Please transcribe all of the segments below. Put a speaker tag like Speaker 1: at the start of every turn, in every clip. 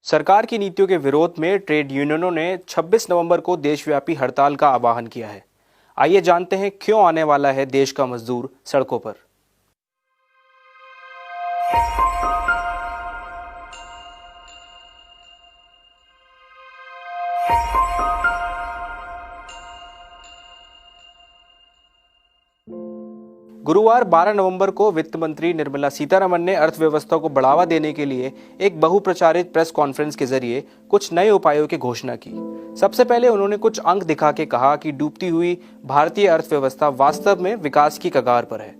Speaker 1: सरकार की नीतियों के विरोध में ट्रेड यूनियनों ने 26 नवंबर को देशव्यापी हड़ताल का आह्वान किया है। आइए जानते हैं क्यों आने वाला है देश का मजदूर सड़कों पर। गुरुवार 12 नवंबर को वित्त मंत्री निर्मला सीतारमण ने अर्थव्यवस्था को बढ़ावा देने के लिए एक बहुप्रचारित प्रेस कॉन्फ्रेंस के जरिए कुछ नए उपायों की घोषणा की। सबसे पहले उन्होंने कुछ अंक दिखा के कहा कि डूबती हुई भारतीय अर्थव्यवस्था वास्तव में विकास की कगार पर है।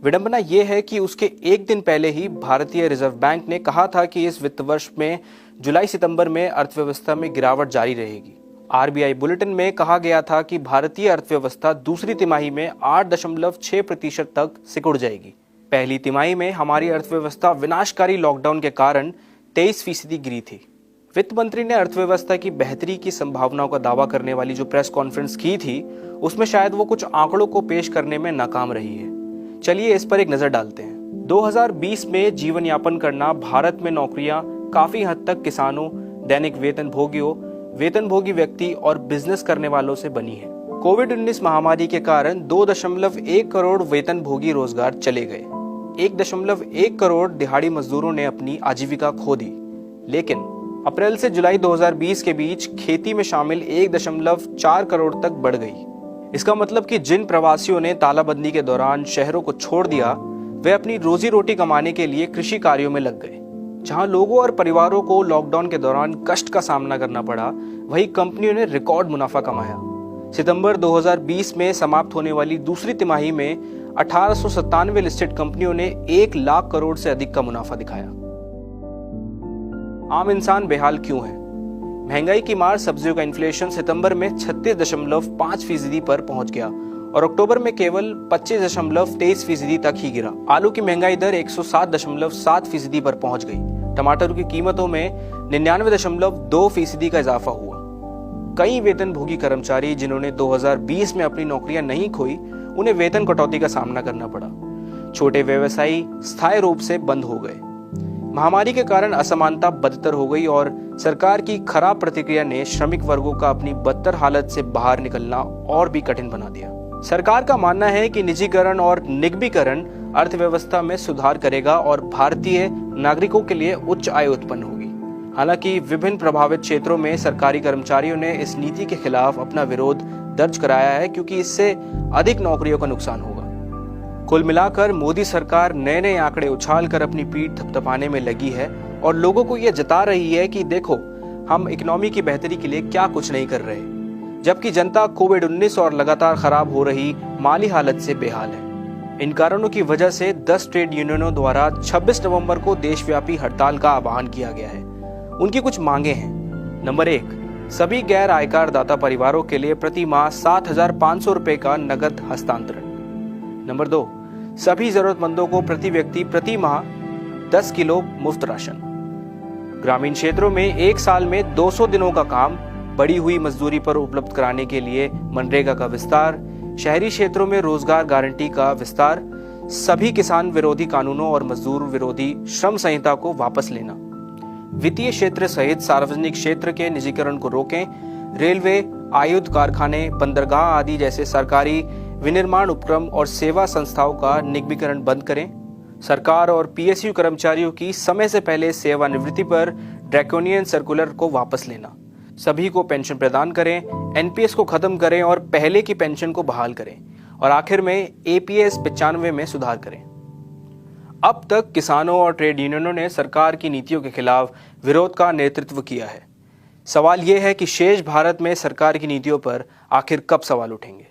Speaker 1: विडंबना यह है कि उसके एक दिन पहले ही भारतीय रिजर्व बैंक ने कहा था कि इस वित्त वर्ष में जुलाई सितंबर में अर्थव्यवस्था में गिरावट जारी रहेगी। आरबीआई बुलेटिन में कहा गया था कि भारतीय अर्थव्यवस्था दूसरी तिमाही में 8.6% तक सिकुड़ जाएगी। पहली तिमाही में हमारी अर्थव्यवस्था विनाशकारी लॉकडाउन के कारण 23% गिरी थी। वित्त मंत्री ने अर्थव्यवस्था की बेहतरी की संभावनाओं का दावा करने वाली जो प्रेस कॉन्फ्रेंस की थी, उसमें शायद वो कुछ आंकड़ों को पेश करने में नाकाम रही है। चलिए इस पर एक नजर डालते हैं। 2020 में जीवन यापन करना भारत में नौकरियां काफी हद तक किसानों, दैनिक वेतनभोगी व्यक्ति और बिजनेस करने वालों से बनी है। कोविड-19 महामारी के कारण 2.1 करोड़ वेतनभोगी रोजगार चले गए। 1.1 करोड़ दिहाड़ी मजदूरों ने अपनी आजीविका खो दी। लेकिन अप्रैल से जुलाई 2020 के बीच खेती में शामिल 1.4 करोड़ तक बढ़ गई। इसका मतलब कि जिन प्रवासियों ने तालाबंदी के दौरान शहरों को छोड़ दिया, वे अपनी रोजी रोटी कमाने के लिए कृषि कार्यों में लग गए। जहां लोगों और परिवारों को लॉकडाउन के दौरान कष्ट का सामना करना पड़ा, वहीं कंपनियों ने रिकॉर्ड मुनाफा कमाया। सितंबर 2020 में समाप्त होने वाली दूसरी तिमाही में 1897 लिस्टेड कंपनियों ने 1 लाख करोड़ से अधिक का मुनाफा दिखाया। आम इंसान बेहाल क्यों है? महंगाई की मार, सब्जियों का इन्फ्लेशन सितंबर में 36.5% पर पहुंच गया और अक्टूबर में केवल 25.23% तक ही गिरा। आलू की महंगाई दर 107.7% पर पहुंच गई। टमाटर की कीमतों में 99.2% का इजाफा हुआ। कई वेतनभोगी कर्मचारी जिन्होंने 2020 में अपनी नौकरियां नहीं खोई, उन्हें वेतन कटौती का सामना करना पड़ा। छोटे व्यवसायी स्थायी रूप से बंद हो गए। महामारी के कारण असमानता बदतर हो गई और सरकार की खराब प्रतिक्रिया ने श्रमिक वर्गों का अपनी बदतर हालत से बाहर निकलना और भी कठिन बना दिया। सरकार का मानना है कि निजीकरण और निगमीकरण अर्थव्यवस्था में सुधार करेगा और भारतीय नागरिकों के लिए उच्च आय उत्पन्न होगी। हालांकि विभिन्न प्रभावित क्षेत्रों में सरकारी कर्मचारियों ने इस नीति के खिलाफ अपना विरोध दर्ज कराया है, क्योंकि इससे अधिक नौकरियों का नुकसान होगा। कुल मिलाकर मोदी सरकार नए नए आंकड़े उछालकर अपनी पीठ थपथपाने में लगी है और लोगों को यह जता रही है कि देखो, हम इकोनॉमी की बेहतरी के लिए क्या कुछ नहीं कर रहे, जबकि जनता कोविड-19 और लगातार खराब हो रही माली हालत से बेहाल है। इन कारणों की वजह से 10 ट्रेड यूनियनों द्वारा 26 नवंबर को देशव्यापी हड़ताल का आह्वान किया गया है। उनकी कुछ मांगे हैं। नंबर 1, सभी गैर आयकर दाता परिवारों के लिए प्रति माह 7,500 रुपए का नगद हस्तांतरण। नंबर 2, सभी जरूरतमंदों को प्रति व्यक्ति प्रति माह 10 किलो मुफ्त राशन। ग्रामीण क्षेत्रों में 1 साल में 200 दिनों का काम बढ़ी हुई मजदूरी पर उपलब्ध कराने के लिए मनरेगा का विस्तार। शहरी क्षेत्रों में रोजगार गारंटी का विस्तार। सभी किसान विरोधी कानूनों और मजदूर विरोधी श्रम संहिता को वापस लेना। वित्तीय क्षेत्र सहित सार्वजनिक क्षेत्र के निजीकरण को रोकें। रेलवे, आयुध कारखाने, बंदरगाह आदि जैसे सरकारी विनिर्माण उपक्रम और सेवा संस्थाओं का निगमीकरण बंद करें। सरकार और पीएसयू कर्मचारियों की समय से पहले सेवानिवृत्ति पर ड्रैकोनियन सर्कुलर को वापस लेना। सभी को पेंशन प्रदान करें, एनपीएस को खत्म करें और पहले की पेंशन को बहाल करें और आखिर में एपीएस 95 में सुधार करें। अब तक किसानों और ट्रेड यूनियनों ने सरकार की नीतियों के खिलाफ विरोध का नेतृत्व किया है। सवाल यह है कि शेष भारत में सरकार की नीतियों पर आखिर कब सवाल उठेंगे।